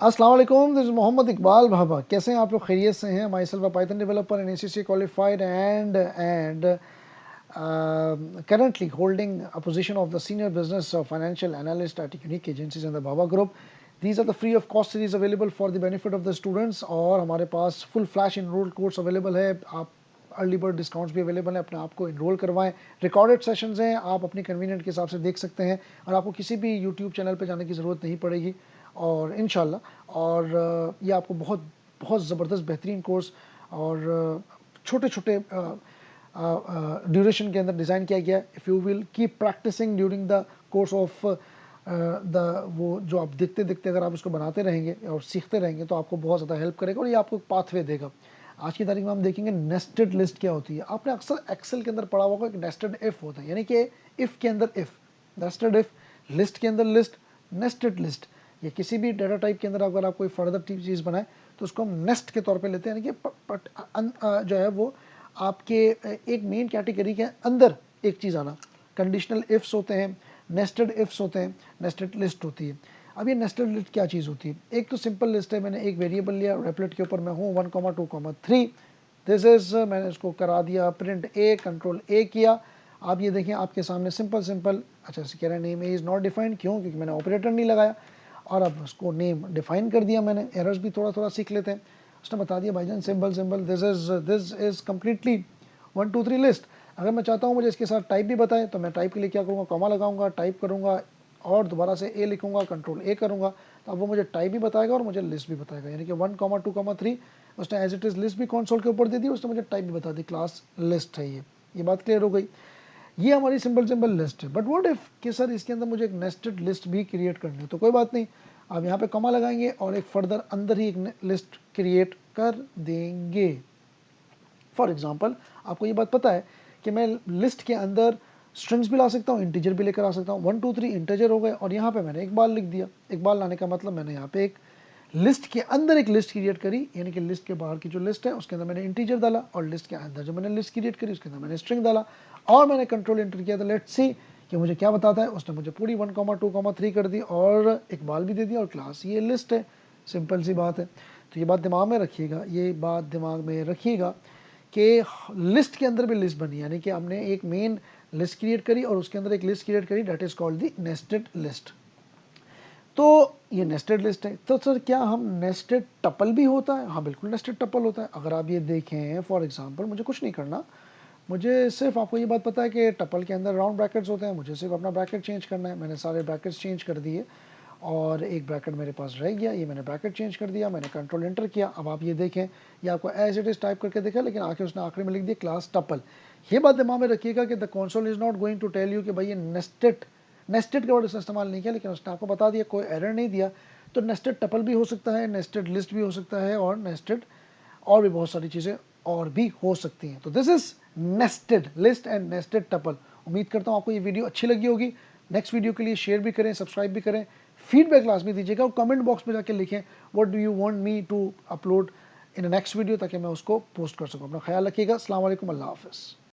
अस्सलाम वालेकुम, this is Mohammad Iqbal Bhabha. कैसे हैं आप लोग? खैरियत से हैं? My self a Python developer and ACCA qualified and currently holding a position of the senior business financial analyst at unique agencies in the Bhava group. These are the free of cost series available for the benefit of the students और हमारे पास full flash enrolled course available है। आप early bird discounts भी available है, अपने आप को enrol करवाएं। रिकॉर्डेड सेशंस हैं, आप अपनी कन्वीनियंट के हिसाब से देख सकते हैं और आपको किसी भी यूट्यूब चैनल पे जाने की ज़रूरत नहीं पड़ेगी और इंशाल्लाह। और ये आपको बहुत बहुत ज़बरदस्त बेहतरीन कोर्स और छोटे छोटे ड्यूरेशन के अंदर डिज़ाइन किया गया है। If you will keep practicing during the course of the वो जो आप देखते देखते अगर आप इसको बनाते रहेंगे और सीखते रहेंगे तो आपको बहुत ज़्यादा हेल्प करेगा और ये आपको एक पाथवे देगा। आज की तारीख में हम देखेंगे नेस्टेड लिस्ट क्या होती है। आपने अक्सर एक्सेल के अंदर पढ़ा होगा कि नेस्टेड इफ होता है, यानी कि इफ के अंदर इफ, नेस्टेड इफ, लिस्ट के अंदर लिस्ट, नेस्टेड लिस्ट। ये किसी भी डाटा टाइप के अंदर अगर आप कोई फर्दर चीज़ बनाए तो उसको हम नेस्ट के तौर पे लेते हैं, यानी कि जो है वो आपके एक मेन कैटेगरी के अंदर एक चीज़ आना। कंडीशनल इफ्स होते हैं, नेस्टेड इफ्स होते हैं, नेस्टेड लिस्ट होती है। अब ये नेस्टेड लिस्ट क्या चीज़ होती है? एक तो सिंपल लिस्ट है, मैंने एक वेरिएबल लिया, रेपलेट के ऊपर मैं हूँ 1,2,3, दिस इज, मैंने इसको करा दिया प्रिंट ए, कंट्रोल ए किया। आप ये देखें आपके सामने सिंपल सिंपल, अच्छा कह रहा है नेम इज़ नॉट डिफाइंड, क्यों? क्योंकि मैंने ऑपरेटर नहीं लगाया। और अब उसको नेम डिफाइन कर दिया मैंने। एरर्स भी थोड़ा थोड़ा सीख लेते हैं। उसने बता दिया भाईजान simple simple this is completely 1 2 3 list. अगर मैं चाहता हूँ मुझे इसके साथ टाइप भी बताए तो मैं टाइप के लिए क्या करूँगा, कॉमा लगाऊंगा, टाइप करूँगा और दोबारा से ए लिखूंगा, कंट्रोल ए करूँगा, तो अब वो मुझे टाइप भी बताएगा और मुझे लिस्ट भी बताएगा। यानी कि 1,2,3 उसने एज इट इज़ लिस्ट भी कंसोल के ऊपर दे दी, उसने मुझे टाइप भी बता दी, क्लास लिस्ट है ये बात क्लियर हो गई। ये हमारी सिंपल सिंपल लिस्ट है। बट व्हाट इफ कि सर इसके अंदर मुझे एक नेस्टेड लिस्ट भी क्रिएट करनी है, तो कोई बात नहीं, आप यहाँ पे कॉमा लगाएंगे और एक फर्दर अंदर ही एक लिस्ट क्रिएट कर देंगे। फॉर एग्जाम्पल आपको ये बात पता है कि मैं लिस्ट के अंदर स्ट्रिंग्स भी ला सकता हूँ, इंटीजर भी लेकर आ सकता हूँ। 1 2 3 इंटीजर हो गए और यहाँ पे मैंने एक बार लिख दिया। एक बार लाने का मतलब मैंने यहाँ पे एक लिस्ट के अंदर एक लिस्ट क्रिएट करी, यानी कि लिस्ट के बाहर की जो लिस्ट है उसके अंदर मैंने इंटीजर डाला और लिस्ट के अंदर जो मैंने लिस्ट क्रिएट करी उसके अंदर मैंने स्ट्रिंग डाला और मैंने कंट्रोल एंटर किया। तो लेट्स सी कि मुझे क्या बताता है। उसने मुझे पूरी 1,2,3 कर दी और एक बाल भी दे दिया और क्लास ये लिस्ट है। सिंपल सी बात है। तो ये बात दिमाग में रखिएगा, ये बात दिमाग में रखिएगा कि लिस्ट के अंदर भी लिस्ट बनी, यानी कि हमने एक मेन लिस्ट क्रिएट करी और उसके अंदर एक लिस्ट क्रिएट करी, that is called the nested list. तो ये नेस्टेड लिस्ट है। तो सर क्या हम नेस्टेड टपल भी होता है? हाँ बिल्कुल नेस्टेड टपल होता है। अगर आप ये देखें फॉर एग्जांपल, मुझे कुछ नहीं करना, मुझे सिर्फ आपको ये बात पता है कि टपल के अंदर राउंड ब्रैकेट्स होते हैं, मुझे सिर्फ अपना ब्रैकेट चेंज करना है। मैंने सारे ब्रैकेट्स चेंज कर दिए और एक ब्रैकेट मेरे पास रह गया, ये मैंने ब्रैकेट चेंज कर दिया, मैंने कंट्रोल एंटर किया। अब आप ये देखें, ये आपको एज इट इज़ टाइप करके देखा, लेकिन आखिर उसने आखिरी में लिख दिया क्लास टपल। ये बात दिमाग में रखिएगा कि the console is not going to tell you कि भाई ये नेस्टेड का वर्ड उसने इस्तेमाल नहीं किया, लेकिन उसने आपको बता दिया, कोई एरर नहीं दिया। तो नेस्टेड टपल भी हो सकता है, नेस्टेड लिस्ट भी हो सकता है और नेस्टेड और भी बहुत सारी चीज़ें और भी हो सकती हैं। तो this is nested list and nested tuple. उम्मीद करता हूँ आपको ये वीडियो अच्छी लगी होगी। नेक्स्ट वीडियो के लिए शेयर भी करें, सब्सक्राइब भी करें, फीडबैक लाजमी दीजिएगा और कमेंट बॉक्स में जाके लिखें what do you want me to upload in next video, ताकि मैं उसको पोस्ट कर सकूँ। अपना ख्याल रखिएगा। अस्सलाम वालेकुम, अल्लाह हाफ़िज़।